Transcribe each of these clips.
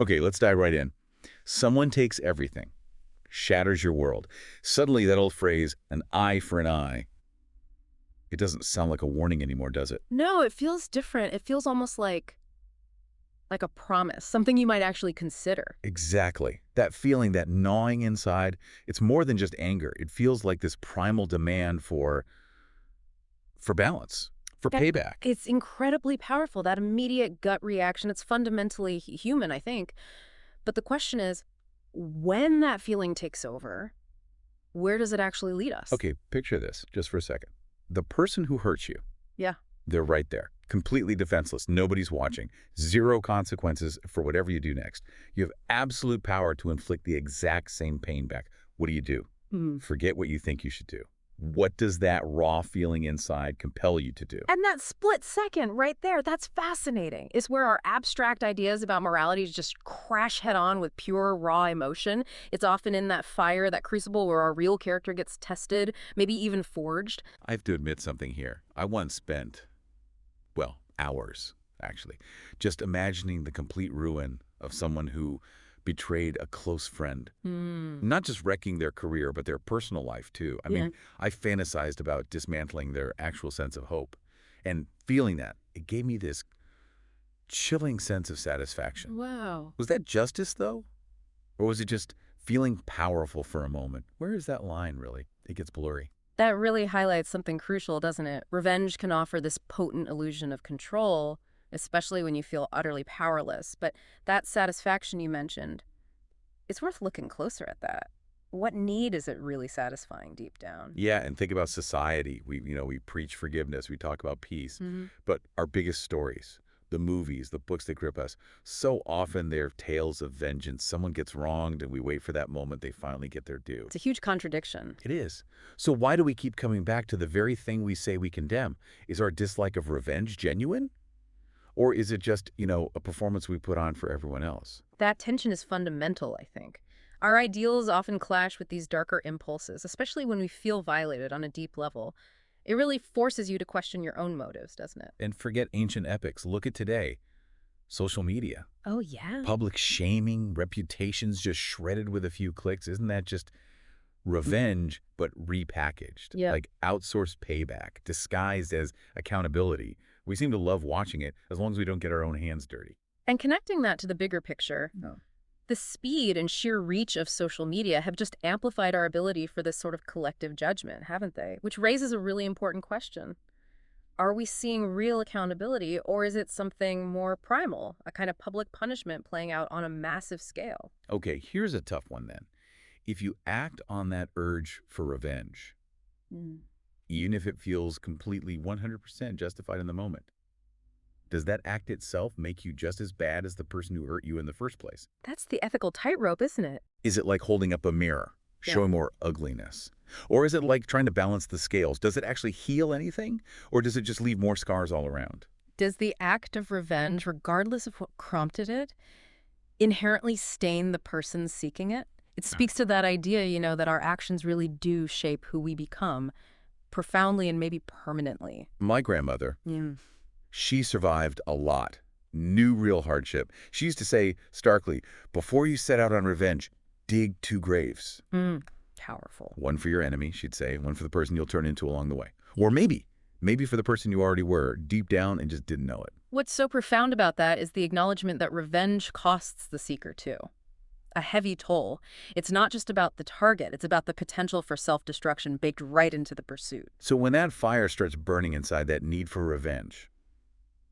Okay, let's dive right in. Someone takes everything, shatters your world. Suddenly, that old phrase, an eye for an eye, it doesn't sound like a warning anymore, does it? No, it feels different. It feels almost like a promise, something you might actually consider. Exactly. That feeling, that gnawing inside, it's more than just anger. It feels like this primal demand for balance, for That payback. it's incredibly powerful, that immediate gut reaction. It's fundamentally human, I think. But the question is, when that feeling takes over, where does it actually lead us? Okay, picture this just for a second. The person who hurts you, Yeah. they're right there, completely defenseless. Nobody's watching. Zero consequences for whatever you do next. You have absolute power to inflict the exact same pain back. What do you do? Hmm. Forget what you think you should do. What does that raw feeling inside compel you to do? And that split second right there, that's fascinating. Is where our abstract ideas about morality just crash head on with pure, raw emotion. It's often in that fire, that crucible where our real character gets tested, maybe even forged. I have to admit something here. I once spent, well, hours, actually, just imagining the complete ruin of someone who betrayed a close friend. Hmm. Not just wrecking their career, but their personal life, too. I Yeah. mean, I fantasized about dismantling their actual sense of hope. And feeling that, it gave me this chilling sense of satisfaction. Wow. Was that justice, though? Or was it just feeling powerful for a moment? Where is that line, really? It gets blurry. That really highlights something crucial, doesn't it? Revenge can offer this potent illusion of control, especially when you feel utterly powerless. But that satisfaction you mentioned, it's worth looking closer at that. What need is it really satisfying deep down? Yeah, and think about society. We preach forgiveness. We talk about peace. Hmm. But our biggest stories, the movies, the books that grip us, so often they're tales of vengeance. Someone gets wronged, and we wait for that moment they finally get their due. It's a huge contradiction. It is. So why do we keep coming back to the very thing we say we condemn? Is our dislike of revenge genuine? Or is it just, a performance we put on for everyone else? That tension is fundamental, I think. Our ideals often clash with these darker impulses, especially when we feel violated on a deep level. It really forces you to question your own motives, doesn't it? And forget ancient epics. Look at today. Social media. Oh, yeah. Public shaming, reputations just shredded with a few clicks. Isn't that just revenge, but repackaged? Yeah. Like outsourced payback, disguised as accountability. We seem to love watching it as long as we don't get our own hands dirty. And connecting that to the bigger picture, No. the speed and sheer reach of social media have just amplified our ability for this sort of collective judgment, haven't they? Which raises a really important question. Are we seeing real accountability, or is it something more primal, a kind of public punishment playing out on a massive scale? Okay, here's a tough one then. If you act on that urge for revenge, Mm. even if it feels completely 100% justified in the moment, does that act itself make you just as bad as the person who hurt you in the first place? That's the ethical tightrope, isn't it? Is it like holding up a mirror, Yeah. showing more ugliness? Or is it like trying to balance the scales? Does it actually heal anything? Or does it just leave more scars all around? Does the act of revenge, regardless of what prompted it, inherently stain the person seeking it? It speaks to that idea, that our actions really do shape who we become, profoundly and maybe permanently. My grandmother, Mm. she survived a lot. Knew real hardship. She used to say starkly, before you set out on revenge, dig two graves. Mm. Powerful. One for your enemy, she'd say, one for the person you'll turn into along the way. Or maybe for the person you already were, deep down and just didn't know it. What's so profound about that is the acknowledgement that revenge costs the seeker, too. A heavy toll. It's not just about the target, it's about the potential for self-destruction baked right into the pursuit. So when that fire starts burning inside that need for revenge,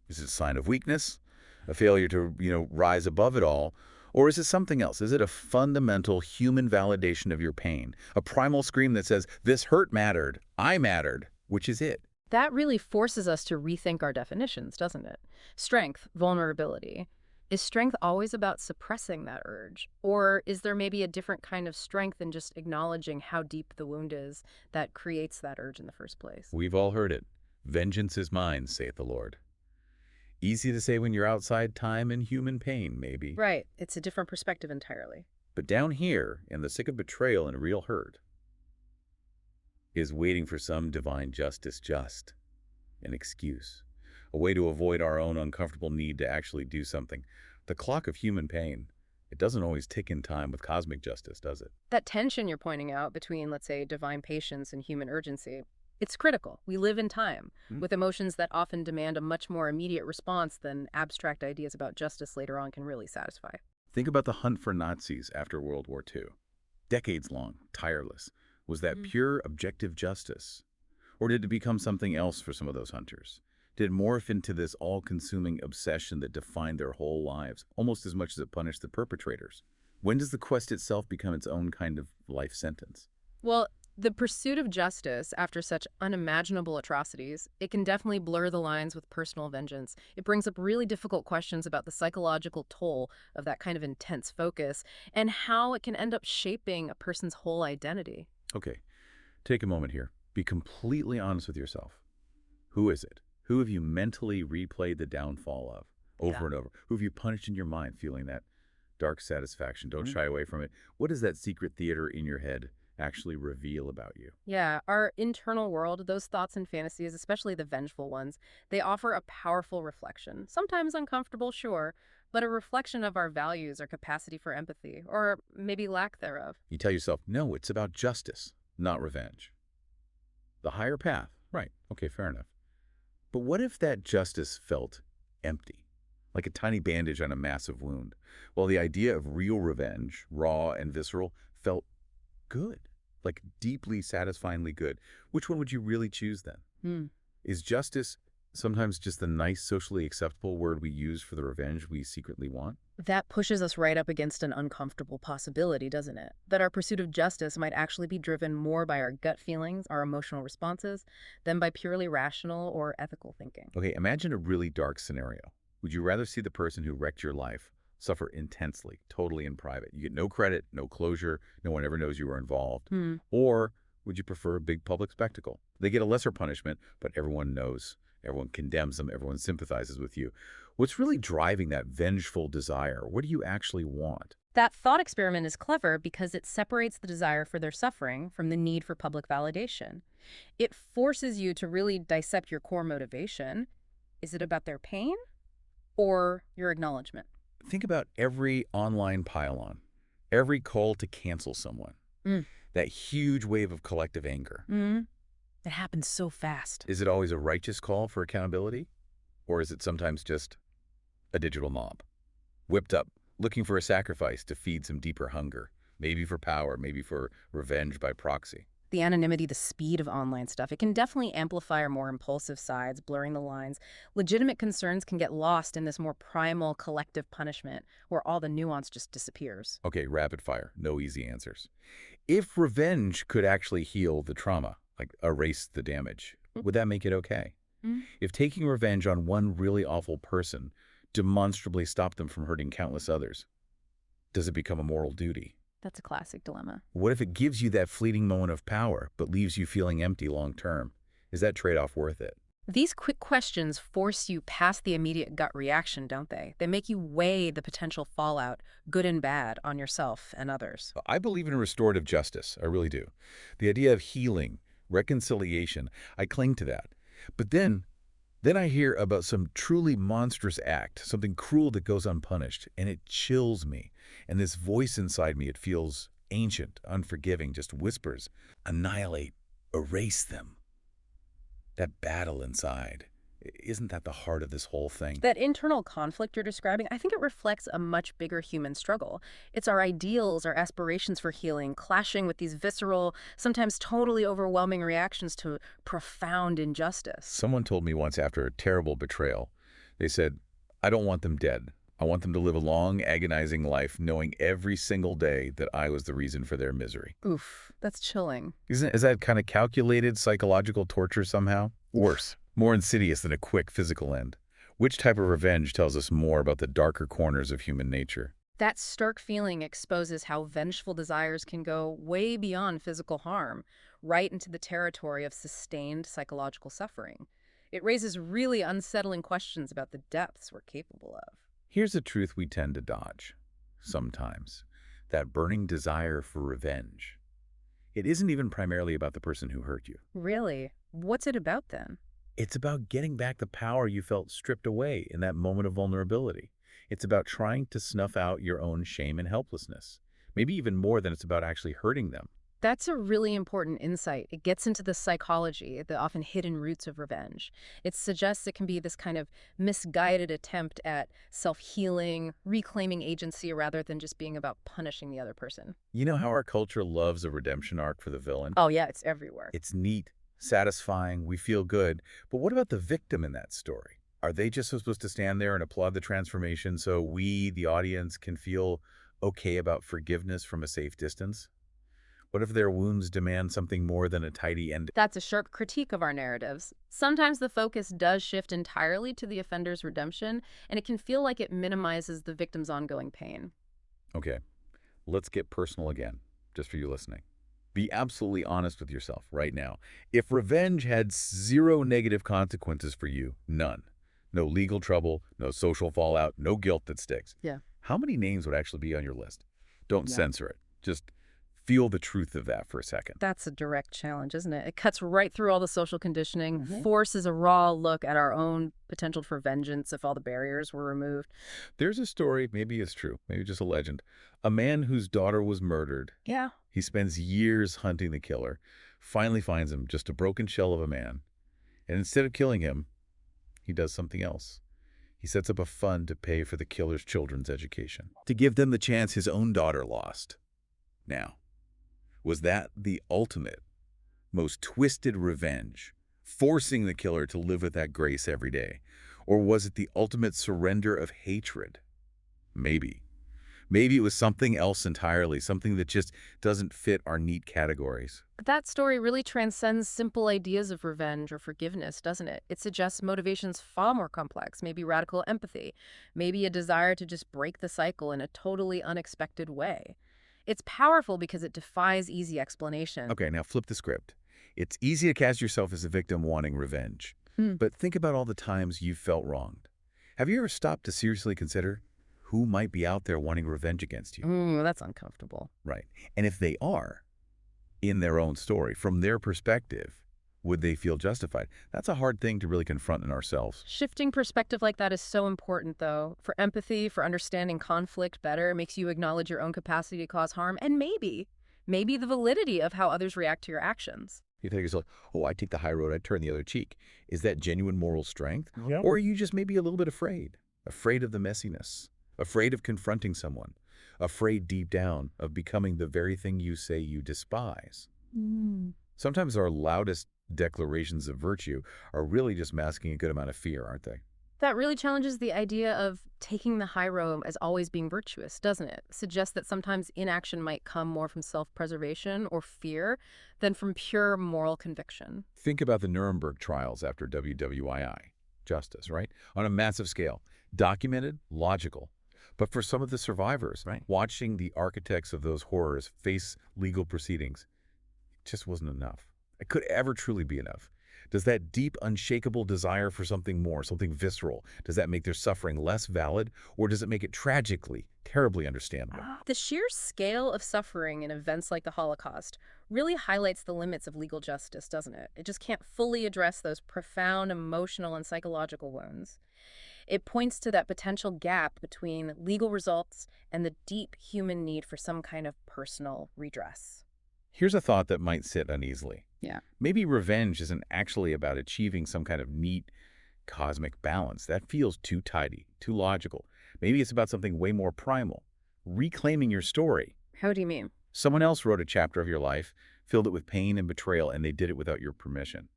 is it a sign of weakness? A failure to, rise above it all? Or is it something else? Is it a fundamental human validation of your pain? A primal scream that says, this hurt mattered, I mattered, which is it? That really forces us to rethink our definitions, doesn't it? Strength, vulnerability. Is strength always about suppressing that urge? Or is there maybe a different kind of strength in just acknowledging how deep the wound is that creates that urge in the first place? We've all heard it. Vengeance is mine, saith the Lord. Easy to say when you're outside time and human pain, maybe. Right. It's a different perspective entirely. But down here, in the thick of betrayal and real hurt, is waiting for some divine justice just, an excuse, a way to avoid our own uncomfortable need to actually do something. The clock of human pain, It doesn't always tick in time with cosmic justice, does it? That tension you're pointing out between, let's say, divine patience and human urgency, it's critical. We live in time, Hmm? with emotions that often demand a much more immediate response than abstract ideas about justice later on can really satisfy. Think about the hunt for Nazis after World War II. Decades long, tireless. Was that Mm. pure objective justice? Or did it become something else for some of those hunters? Did it morph into this all-consuming obsession that defined their whole lives, almost as much as it punished the perpetrators? When does the quest itself become its own kind of life sentence? Well, the pursuit of justice after such unimaginable atrocities, it can definitely blur the lines with personal vengeance. It brings up really difficult questions about the psychological toll of that kind of intense focus and how it can end up shaping a person's whole identity. Okay, take a moment here. Be completely honest with yourself. Who is it? Who have you mentally replayed the downfall of Yeah. over and over? Who have you punished in your mind, feeling that dark satisfaction? Don't shy away from it. What does that secret theater in your head actually reveal about you? Yeah, our internal world, those thoughts and fantasies, especially the vengeful ones, they offer a powerful reflection. Sometimes uncomfortable, sure, but a reflection of our values, our capacity for empathy, or maybe lack thereof. You tell yourself, no, it's about justice, not revenge. The higher path. Right. Okay, fair enough. But what if that justice felt empty, like a tiny bandage on a massive wound, while the idea of real revenge, raw and visceral, felt good, like deeply satisfyingly good? Which one would you really choose then? Hmm. Is justice sometimes just the nice, socially acceptable word we use for the revenge we secretly want? That pushes us right up against an uncomfortable possibility, doesn't it? That our pursuit of justice might actually be driven more by our gut feelings, our emotional responses, than by purely rational or ethical thinking. Okay, imagine a really dark scenario. Would you rather see the person who wrecked your life suffer intensely, totally in private? You get no credit, no closure, no one ever knows you were involved. Hmm. Or would you prefer a big public spectacle? They get a lesser punishment, but everyone knows, everyone condemns them, everyone sympathizes with you. What's really driving that vengeful desire? What do you actually want? That thought experiment is clever because it separates the desire for their suffering from the need for public validation. It forces you to really dissect your core motivation. Is it about their pain or your acknowledgement? Think about every online pile-on, every call to cancel someone, Mm. that huge wave of collective anger. Mm. It happens so fast. Is it always a righteous call for accountability? Or is it sometimes just a digital mob, whipped up, looking for a sacrifice to feed some deeper hunger, maybe for power, maybe for revenge by proxy? The anonymity, the speed of online stuff, it can definitely amplify our more impulsive sides, blurring the lines. Legitimate concerns can get lost in this more primal collective punishment where all the nuance just disappears. Okay, rapid fire, no easy answers. If revenge could actually heal the trauma, like erase the damage, would that make it okay? Mm. If taking revenge on one really awful person demonstrably stopped them from hurting countless others, does it become a moral duty? That's a classic dilemma. What if it gives you that fleeting moment of power, but leaves you feeling empty long term? Is that trade-off worth it? These quick questions force you past the immediate gut reaction, don't they? They make you weigh the potential fallout, good and bad, on yourself and others. I believe in restorative justice. I really do. The idea of healing, reconciliation, I cling to that. But then I hear about some truly monstrous act, something cruel that goes unpunished, and it chills me. And this voice inside me, it feels ancient, unforgiving, just whispers, annihilate, erase them. That battle inside, isn't that the heart of this whole thing? That internal conflict you're describing, I think it reflects a much bigger human struggle. It's our ideals, our aspirations for healing, clashing with these visceral, sometimes totally overwhelming reactions to profound injustice. Someone told me once after a terrible betrayal, they said, I don't want them dead. I want them to live a long, agonizing life knowing every single day that I was the reason for their misery. Oof, that's chilling. Is that kind of calculated psychological torture somehow? Worse, more insidious than a quick physical end. Which type of revenge tells us more about the darker corners of human nature? That stark feeling exposes how vengeful desires can go way beyond physical harm, right into the territory of sustained psychological suffering. It raises really unsettling questions about the depths we're capable of. Here's a truth we tend to dodge, sometimes. That burning desire for revenge. It isn't even primarily about the person who hurt you. Really? What's it about then? It's about getting back the power you felt stripped away in that moment of vulnerability. It's about trying to snuff out your own shame and helplessness. Maybe even more than it's about actually hurting them. That's a really important insight. It gets into the psychology, the often hidden roots of revenge. It suggests it can be this kind of misguided attempt at self-healing, reclaiming agency rather than just being about punishing the other person. You know how our culture loves a redemption arc for the villain? Oh, yeah, it's everywhere. It's neat, satisfying, we feel good. But what about the victim in that story? Are they just supposed to stand there and applaud the transformation so we, the audience, can feel okay about forgiveness from a safe distance? What if their wounds demand something more than a tidy end? That's a sharp critique of our narratives. Sometimes the focus does shift entirely to the offender's redemption, and it can feel like it minimizes the victim's ongoing pain. Okay, let's get personal again, just for you listening. Be absolutely honest with yourself right now. If revenge had zero negative consequences for you, none, no legal trouble, no social fallout, no guilt that sticks, Yeah. how many names would actually be on your list? Don't Yeah. censor it. Just feel the truth of that for a second. That's a direct challenge, isn't it? It cuts right through all the social conditioning, Mhm. forces a raw look at our own potential for vengeance if all the barriers were removed. There's a story, maybe it's true, maybe just a legend. A man whose daughter was murdered. Yeah. He spends years hunting the killer, finally finds him, just a broken shell of a man. And instead of killing him, he does something else. He sets up a fund to pay for the killer's children's education, to give them the chance his own daughter lost. Now, was that the ultimate, most twisted revenge, forcing the killer to live with that grace every day? Or was it the ultimate surrender of hatred? Maybe. Maybe it was something else entirely, something that just doesn't fit our neat categories. But that story really transcends simple ideas of revenge or forgiveness, doesn't it? It suggests motivations far more complex, maybe radical empathy, maybe a desire to just break the cycle in a totally unexpected way. It's powerful because it defies easy explanation. Okay, now flip the script. It's easy to cast yourself as a victim wanting revenge. Hmm. But think about all the times you've felt wronged. Have you ever stopped to seriously consider who might be out there wanting revenge against you? Ooh, that's uncomfortable. Right. And if they are, in their own story, from their perspective, would they feel justified? That's a hard thing to really confront in ourselves. Shifting perspective like that is so important, though, for empathy, for understanding conflict better. It makes you acknowledge your own capacity to cause harm, and maybe the validity of how others react to your actions. You think yourself, oh, I take the high road, I turn the other cheek. Is that genuine moral strength? Yeah. Or are you just maybe a little bit afraid? Afraid of the messiness? Afraid of confronting someone? Afraid deep down of becoming the very thing you say you despise? Sometimes our loudest declarations of virtue are really just masking a good amount of fear, aren't they? That really challenges the idea of taking the high road as always being virtuous, doesn't it? Suggests that sometimes inaction might come more from self-preservation or fear than from pure moral conviction. Think about the Nuremberg trials after WWII. Justice, right? On a massive scale. Documented, logical. But for some of the survivors, Right. watching the architects of those horrors face legal proceedings, it just wasn't enough. It could ever truly be enough. Does that deep, unshakable desire for something more, something visceral, does that make their suffering less valid, or does it make it tragically, terribly understandable? The sheer scale of suffering in events like the Holocaust really highlights the limits of legal justice, doesn't it? It just can't fully address those profound emotional and psychological wounds. It points to that potential gap between legal results and the deep human need for some kind of personal redress. Here's a thought that might sit uneasily. Yeah. Maybe revenge isn't actually about achieving some kind of neat cosmic balance. That feels too tidy, too logical. Maybe it's about something way more primal. Reclaiming your story. How do you mean? Someone else wrote a chapter of your life, filled it with pain and betrayal, and they did it without your permission.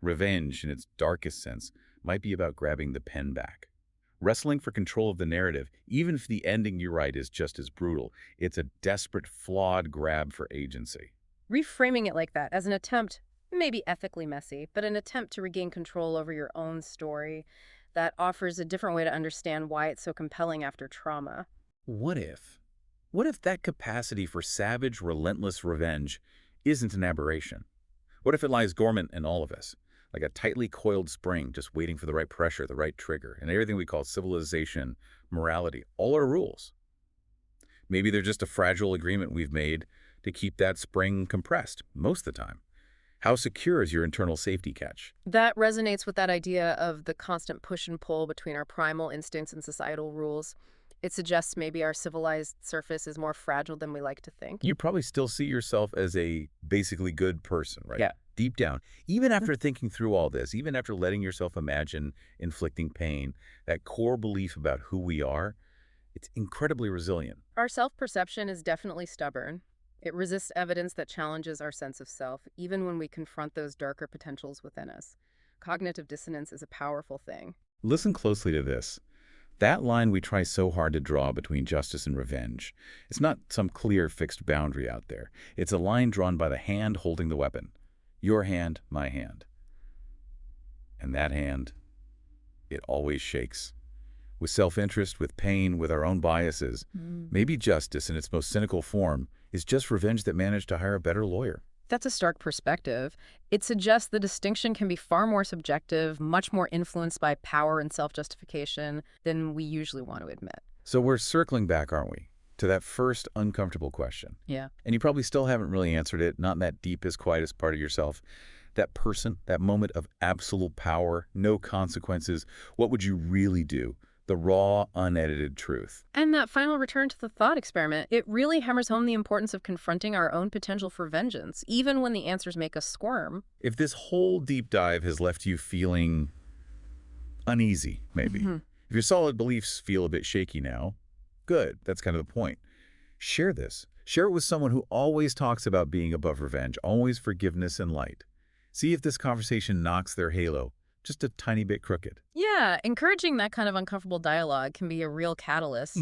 Revenge, in its darkest sense, might be about grabbing the pen back. Wrestling for control of the narrative, even if the ending you write is just as brutal, it's a desperate, flawed grab for agency. Reframing it like that as an attempt, maybe ethically messy, but an attempt to regain control over your own story that offers a different way to understand why it's so compelling after trauma. What if? What if that capacity for savage, relentless revenge isn't an aberration? What if it lies dormant in all of us, like a tightly coiled spring just waiting for the right pressure, the right trigger, and everything we call civilization, morality, all our rules? Maybe they're just a fragile agreement we've made to keep that spring compressed most of the time. How secure is your internal safety catch? That resonates with that idea of the constant push and pull between our primal instincts and societal rules. It suggests maybe our civilized surface is more fragile than we like to think. You probably still see yourself as a basically good person, right? Yeah. Deep down. Even after thinking through all this, even after letting yourself imagine inflicting pain, that core belief about who we are, it's incredibly resilient. Our self-perception is definitely stubborn. It resists evidence that challenges our sense of self, even when we confront those darker potentials within us. Cognitive dissonance is a powerful thing. Listen closely to this. That line we try so hard to draw between justice and revenge, it's not some clear fixed boundary out there. It's a line drawn by the hand holding the weapon. Your hand, my hand. And that hand, it always shakes. With self-interest, with pain, with our own biases. Maybe justice in its most cynical form is just revenge that managed to hire a better lawyer. That's a stark perspective. It suggests the distinction can be far more subjective, much more influenced by power and self-justification than we usually want to admit. So we're circling back, aren't we, to that first uncomfortable question. Yeah. And you probably still haven't really answered it, not in that deepest, quietest part of yourself. That person, that moment of absolute power, no consequences, what would you really do? The raw, unedited truth. And that final return to the thought experiment, it really hammers home the importance of confronting our own potential for vengeance, even when the answers make us squirm. If this whole deep dive has left you feeling uneasy, maybe, if your solid beliefs feel a bit shaky now, good, that's kind of the point. Share this. Share it with someone who always talks about being above revenge, always forgiveness and light. See if this conversation knocks their halo just a tiny bit crooked. Yeah, encouraging that kind of uncomfortable dialogue can be a real catalyst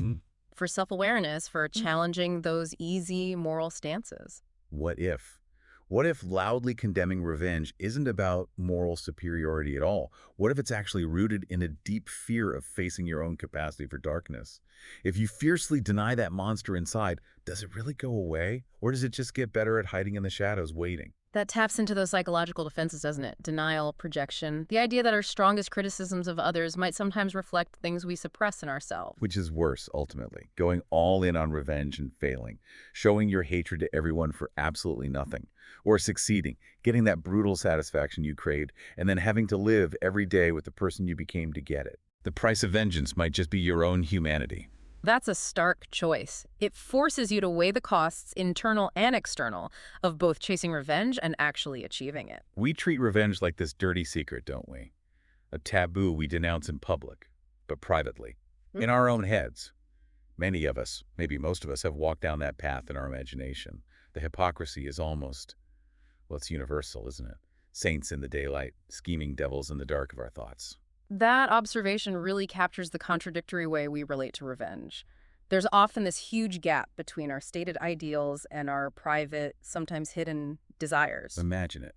for self-awareness, for challenging those easy moral stances. What if? What if loudly condemning revenge isn't about moral superiority at all? What if it's actually rooted in a deep fear of facing your own capacity for darkness? If you fiercely deny that monster inside, does it really go away? Or does it just get better at hiding in the shadows, waiting? That taps into those psychological defenses, doesn't it? Denial, projection, the idea that our strongest criticisms of others might sometimes reflect things we suppress in ourselves. Which is worse, ultimately, going all in on revenge and failing, showing your hatred to everyone for absolutely nothing, or succeeding, getting that brutal satisfaction you craved, and then having to live every day with the person you became to get it. The price of vengeance might just be your own humanity. That's a stark choice. It forces you to weigh the costs, internal and external, of both chasing revenge and actually achieving it. We treat revenge like this dirty secret, don't we? A taboo we denounce in public, but privately, in our own heads. Many of us, maybe most of us, have walked down that path in our imagination. The hypocrisy is almost, well, it's universal, isn't it? Saints in the daylight, scheming devils in the dark of our thoughts. That observation really captures the contradictory way we relate to revenge. There's often this huge gap between our stated ideals and our private, sometimes hidden desires. Imagine it.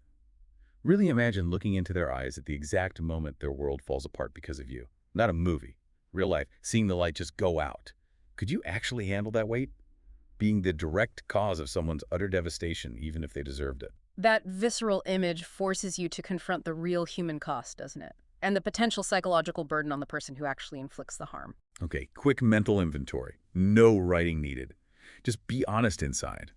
Really imagine looking into their eyes at the exact moment their world falls apart because of you. Not a movie. Real life. Seeing the light just go out. Could you actually handle that weight? Being the direct cause of someone's utter devastation, even if they deserved it. That visceral image forces you to confront the real human cost, doesn't it? And the potential psychological burden on the person who actually inflicts the harm. Okay, quick mental inventory. No writing needed. Just be honest inside.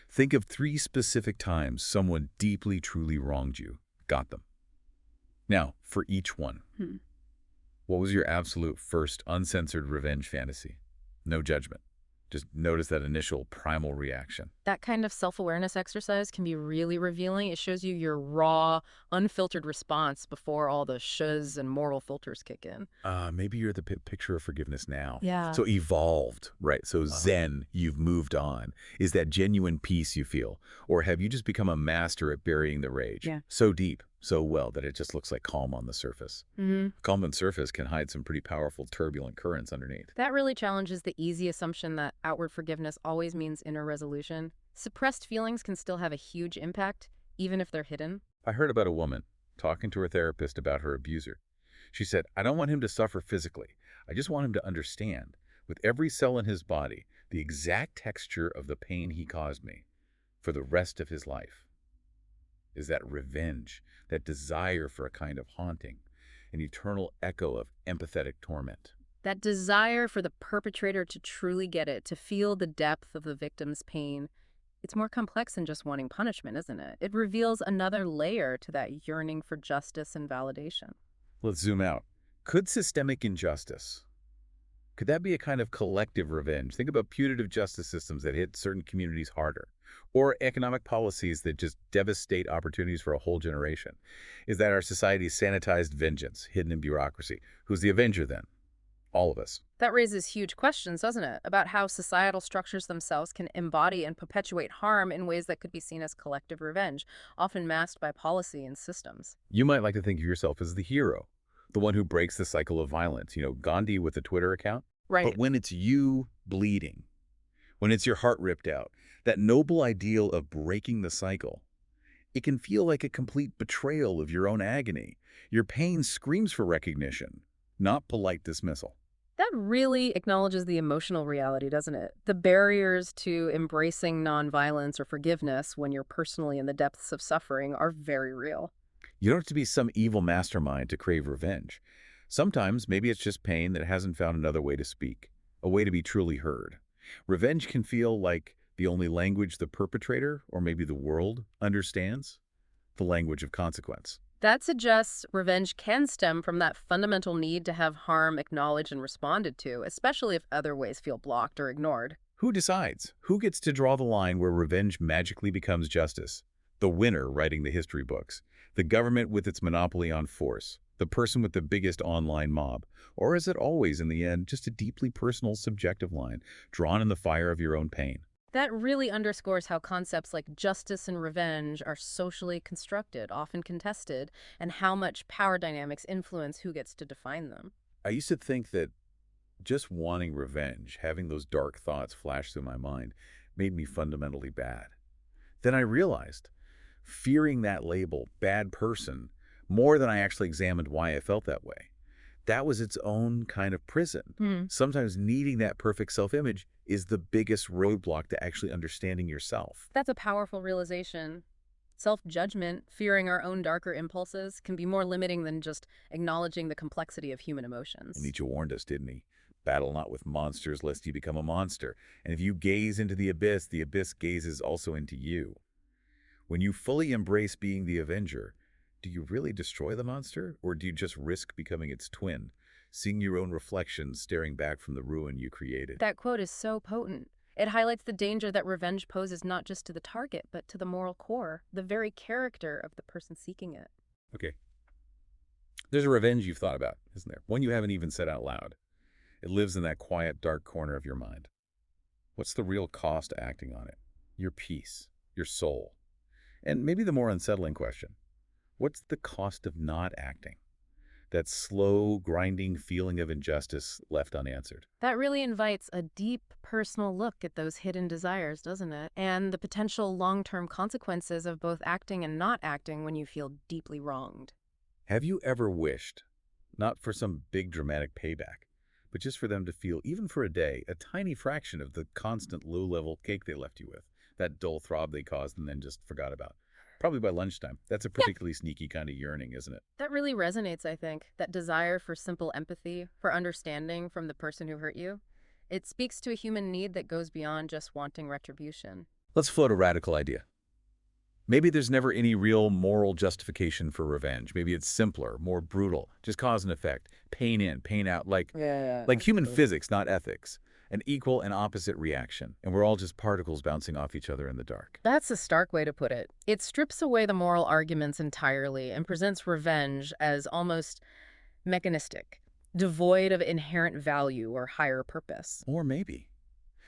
Think of 3 specific times someone deeply, truly wronged you. Got them. Now, for each one, what was your absolute first uncensored revenge fantasy? No judgment. Just notice that initial primal reaction. That kind of self-awareness exercise can be really revealing. It shows you your raw, unfiltered response before all the shoulds and moral filters kick in. Maybe you're the picture of forgiveness now. Yeah. So evolved, right? So zen, you've moved on. Is that genuine peace you feel? Or have you just become a master at burying the rage? Yeah. So deep, so well that it just looks like calm on the surface. Calm on the surface can hide some pretty powerful turbulent currents underneath. That really challenges the easy assumption that outward forgiveness always means inner resolution. Suppressed feelings can still have a huge impact, even if they're hidden. I heard about a woman talking to her therapist about her abuser. She said, I don't want him to suffer physically. I just want him to understand, with every cell in his body, the exact texture of the pain he caused me for the rest of his life. Is that revenge, that desire for a kind of haunting, an eternal echo of empathetic torment. That desire for the perpetrator to truly get it, to feel the depth of the victim's pain. It's more complex than just wanting punishment, isn't it? It reveals another layer to that yearning for justice and validation. Let's zoom out. Could systemic injustice, could that be a kind of collective revenge? Think about punitive justice systems that hit certain communities harder, or economic policies that just devastate opportunities for a whole generation. Is that our society's sanitized vengeance, hidden in bureaucracy? Who's the avenger then? All of us. That raises huge questions, doesn't it, about how societal structures themselves can embody and perpetuate harm in ways that could be seen as collective revenge, often masked by policy and systems. You might like to think of yourself as the hero, the one who breaks the cycle of violence, Gandhi with a Twitter account. But Right. when it's you bleeding, when it's your heart ripped out, that noble ideal of breaking the cycle, it can feel like a complete betrayal of your own agony. Your pain screams for recognition, not polite dismissal. That really acknowledges the emotional reality, doesn't it? The barriers to embracing nonviolence or forgiveness when you're personally in the depths of suffering are very real. You don't have to be some evil mastermind to crave revenge. Sometimes maybe it's just pain that hasn't found another way to speak, a way to be truly heard. Revenge can feel like the only language the perpetrator, or maybe the world, understands, the language of consequence. That suggests revenge can stem from that fundamental need to have harm acknowledged and responded to, especially if other ways feel blocked or ignored. Who decides? Who gets to draw the line where revenge magically becomes justice? The winner writing the history books, the government with its monopoly on force, the person with the biggest online mob? Or is it always, in the end, just a deeply personal, subjective line, drawn in the fire of your own pain? That really underscores how concepts like justice and revenge are socially constructed, often contested, and how much power dynamics influence who gets to define them. I used to think that just wanting revenge, having those dark thoughts flash through my mind, made me fundamentally bad. Then I realized, fearing that label, bad person, more than I actually examined why I felt that way. That was its own kind of prison. Hmm. Sometimes needing that perfect self-image is the biggest roadblock to actually understanding yourself. That's a powerful realization. Self-judgment, fearing our own darker impulses, can be more limiting than just acknowledging the complexity of human And emotions. Nietzsche warned us, didn't he? Battle not with monsters, lest you become a monster. And if you gaze into the abyss gazes also into you. When you fully embrace being the avenger, do you really destroy the monster, or do you just risk becoming its twin, seeing your own reflection staring back from the ruin you created? That quote is so potent. It highlights the danger that revenge poses not just to the target, but to the moral core, the very character of the person seeking it. Okay, there's a revenge you've thought about, isn't there? One you haven't even said out loud. It lives in that quiet, dark corner of your mind. What's the real cost to acting on it? Your peace, your soul. And maybe the more unsettling question, what's the cost of not acting? That slow, grinding feeling of injustice left unanswered. That really invites a deep personal look at those hidden desires, doesn't it? And the potential long-term consequences of both acting and not acting when you feel deeply wronged. Have you ever wished, not for some big dramatic payback, but just for them to feel, even for a day, a tiny fraction of the constant low-level cake they left you with, that dull throb they caused and then just forgot about? Probably by lunchtime. That's a particularly sneaky kind of yearning, isn't it? That really resonates, I think. That desire for simple empathy, for understanding from the person who hurt you. It speaks to a human need that goes beyond just wanting retribution. Let's float a radical idea. Maybe there's never any real moral justification for revenge. Maybe it's simpler, more brutal, just cause and effect, pain in, pain out, like human physics, not ethics. An equal and opposite reaction, and we're all just particles bouncing off each other in the dark. That's a stark way to put it. It strips away the moral arguments entirely and presents revenge as almost mechanistic, devoid of inherent value or higher purpose. Or maybe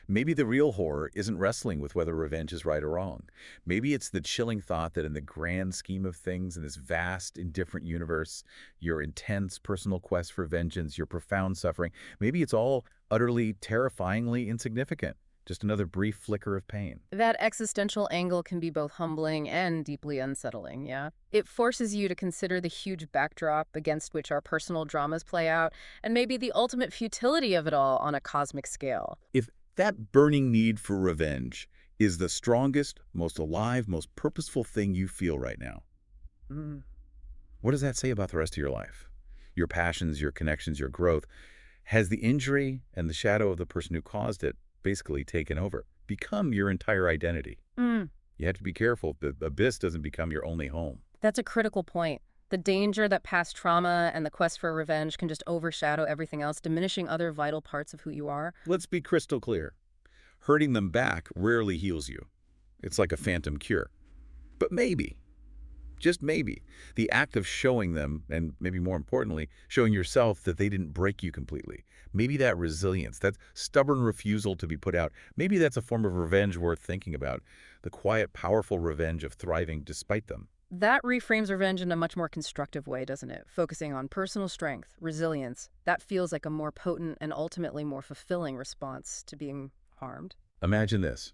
the real horror isn't wrestling with whether revenge is right or wrong. Maybe it's the chilling thought that in the grand scheme of things, in this vast, indifferent universe, your intense personal quest for vengeance, your profound suffering, maybe it's all utterly, terrifyingly insignificant. Just another brief flicker of pain. That existential angle can be both humbling and deeply unsettling, yeah? It forces you to consider the huge backdrop against which our personal dramas play out, and maybe the ultimate futility of it all on a cosmic scale. If that burning need for revenge is the strongest, most alive, most purposeful thing you feel right now, what does that say about the rest of your life? Your passions, your connections, your growth. Has the injury and the shadow of the person who caused it basically taken over, become your entire identity? Mm, You have to be careful the abyss doesn't become your only home. that's a critical point. The danger that past trauma and the quest for revenge can just overshadow everything else, diminishing other vital parts of who you are. Let's be crystal clear. Hurting them back rarely heals you. It's like a phantom cure. But maybe, just maybe, the act of showing them, and maybe more importantly, showing yourself that they didn't break you completely. Maybe that resilience, that stubborn refusal to be put out, maybe that's a form of revenge worth thinking about. The quiet, powerful revenge of thriving despite them. That reframes revenge in a much more constructive way, doesn't it? Focusing on personal strength, resilience. That feels like a more potent and ultimately more fulfilling response to being harmed. Imagine this.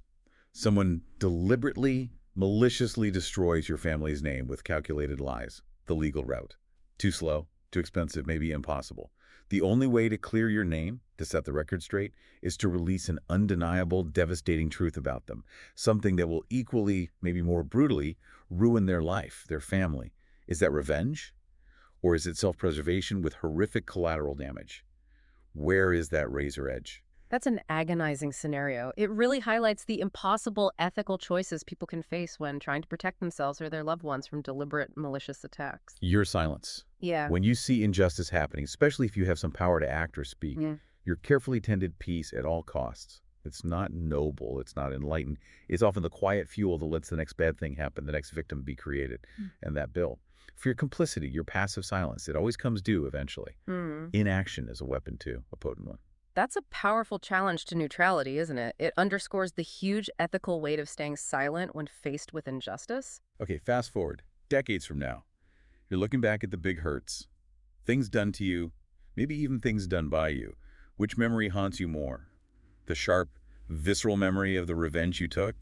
Someone deliberately, maliciously destroys your family's name with calculated lies, the legal route. Too slow, too expensive, maybe impossible. The only way to clear your name, to set the record straight, is to release an undeniable, devastating truth about them, something that will equally, maybe more brutally, ruin their life, their family. Is that revenge? Or is it self-preservation with horrific collateral damage? Where is that razor edge? That's an agonizing scenario. It really highlights the impossible ethical choices people can face when trying to protect themselves or their loved ones from deliberate, malicious attacks. Your silence. Yeah. When you see injustice happening, especially if you have some power to act or speak, Mm. your carefully tended peace at all costs. It's not noble, it's not enlightened. It's often the quiet fuel that lets the next bad thing happen, the next victim be created, and that bill. For your complicity, your passive silence, it always comes due eventually. Mm. Inaction is a weapon too, a potent one. That's a powerful challenge to neutrality, isn't it? It underscores the huge ethical weight of staying silent when faced with injustice. Okay, fast forward, decades from now. You're looking back at the big hurts, things done to you, maybe even things done by you. Which memory haunts you more? The sharp, visceral memory of the revenge you took,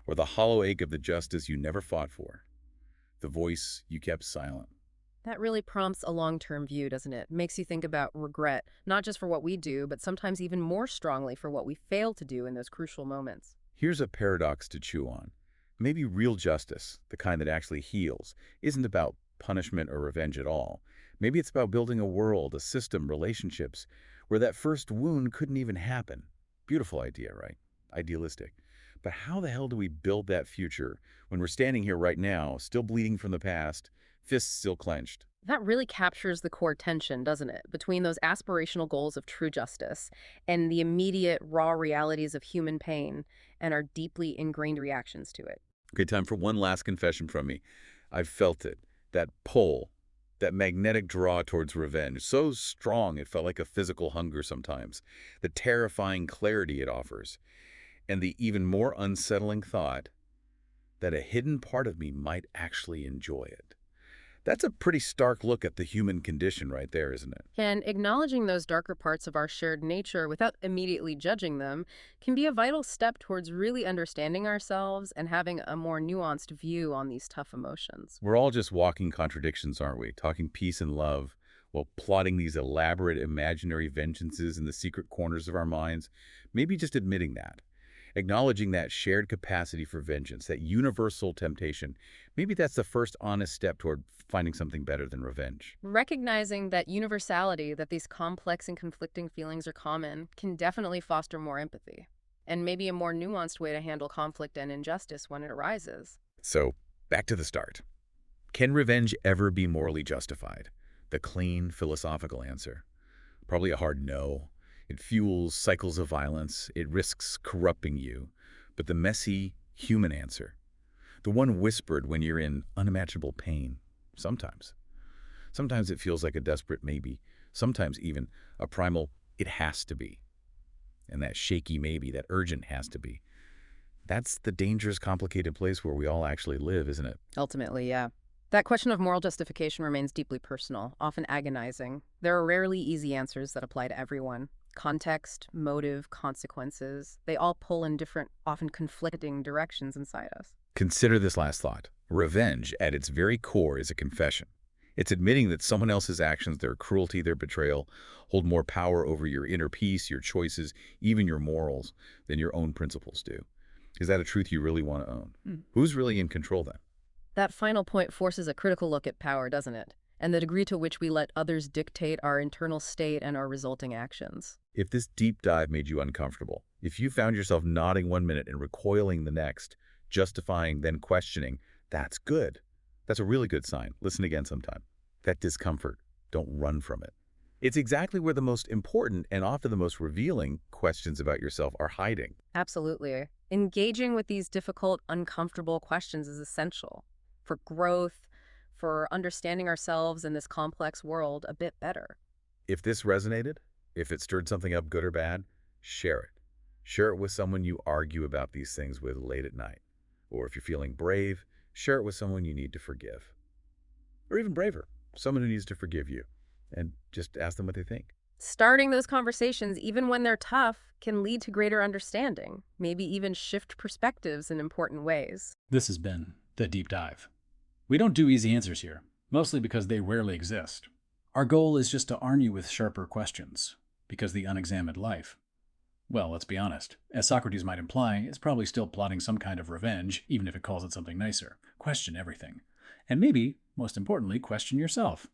or the hollow ache of the justice you never fought for? The voice you kept silent. That really prompts a long-term view, doesn't it? Makes you think about regret, not just for what we do, but sometimes even more strongly for what we fail to do in those crucial moments. Here's a paradox to chew on. Maybe real justice, the kind that actually heals, isn't about punishment or revenge at all. Maybe it's about building a world, a system, relationships, where that first wound couldn't even happen. Beautiful idea, right? Idealistic. But how the hell do we build that future when we're standing here right now, still bleeding from the past, fists still clenched? That really captures the core tension, doesn't it, between those aspirational goals of true justice and the immediate, raw realities of human pain and our deeply ingrained reactions to it. Okay, time for one last confession from me. I've felt it. That pull, that magnetic draw towards revenge, so strong it felt like a physical hunger sometimes. The terrifying clarity it offers, and the even more unsettling thought that a hidden part of me might actually enjoy it. That's a pretty stark look at the human condition right there, isn't it? And acknowledging those darker parts of our shared nature without immediately judging them can be a vital step towards really understanding ourselves and having a more nuanced view on these tough emotions. We're all just walking contradictions, aren't we? Talking peace and love while plotting these elaborate imaginary vengeances in the secret corners of our minds. Maybe just admitting that. Acknowledging that shared capacity for vengeance, that universal temptation, maybe that's the first honest step toward finding something better than revenge. Recognizing that universality, that these complex and conflicting feelings are common, can definitely foster more empathy and maybe a more nuanced way to handle conflict and injustice when it arises. So, back to the start. Can revenge ever be morally justified? The clean, philosophical answer. Probably a hard no. It fuels cycles of violence. It risks corrupting you. But the messy, human answer, the one whispered when you're in unimaginable pain, sometimes. Sometimes it feels like a desperate maybe. Sometimes even a primal, it has to be. And that shaky maybe, that urgent has to be. That's the dangerous, complicated place where we all actually live, isn't it? Ultimately, yeah. That question of moral justification remains deeply personal, often agonizing. There are rarely easy answers that apply to everyone. Context, motive, consequences, they all pull in different, often conflicting directions inside us. Consider this last thought. Revenge, at its very core, is a confession. It's admitting that someone else's actions, their cruelty, their betrayal, hold more power over your inner peace, your choices, even your morals, than your own principles do. Is that a truth you really want to own? Who's really in control then? That final point forces a critical look at power, doesn't it? And the degree to which we let others dictate our internal state and our resulting actions. If this deep dive made you uncomfortable, if you found yourself nodding one minute and recoiling the next, justifying, then questioning, that's good. That's a really good sign. Listen again sometime. That discomfort, don't run from it. It's exactly where the most important and often the most revealing questions about yourself are hiding. Absolutely. Engaging with these difficult, uncomfortable questions is essential for growth, for understanding ourselves in this complex world a bit better. If this resonated, if it stirred something up, good or bad, share it. Share it with someone you argue about these things with late at night. Or if you're feeling brave, share it with someone you need to forgive. Or even braver, someone who needs to forgive you. And just ask them what they think. Starting those conversations, even when they're tough, can lead to greater understanding, maybe even shift perspectives in important ways. This has been The Deep Dive. We don't do easy answers here, mostly because they rarely exist. Our goal is just to arm you with sharper questions, because the unexamined life, well, let's be honest, as Socrates might imply, is probably still plotting some kind of revenge, even if it calls it something nicer. Question everything. And maybe, most importantly, question yourself.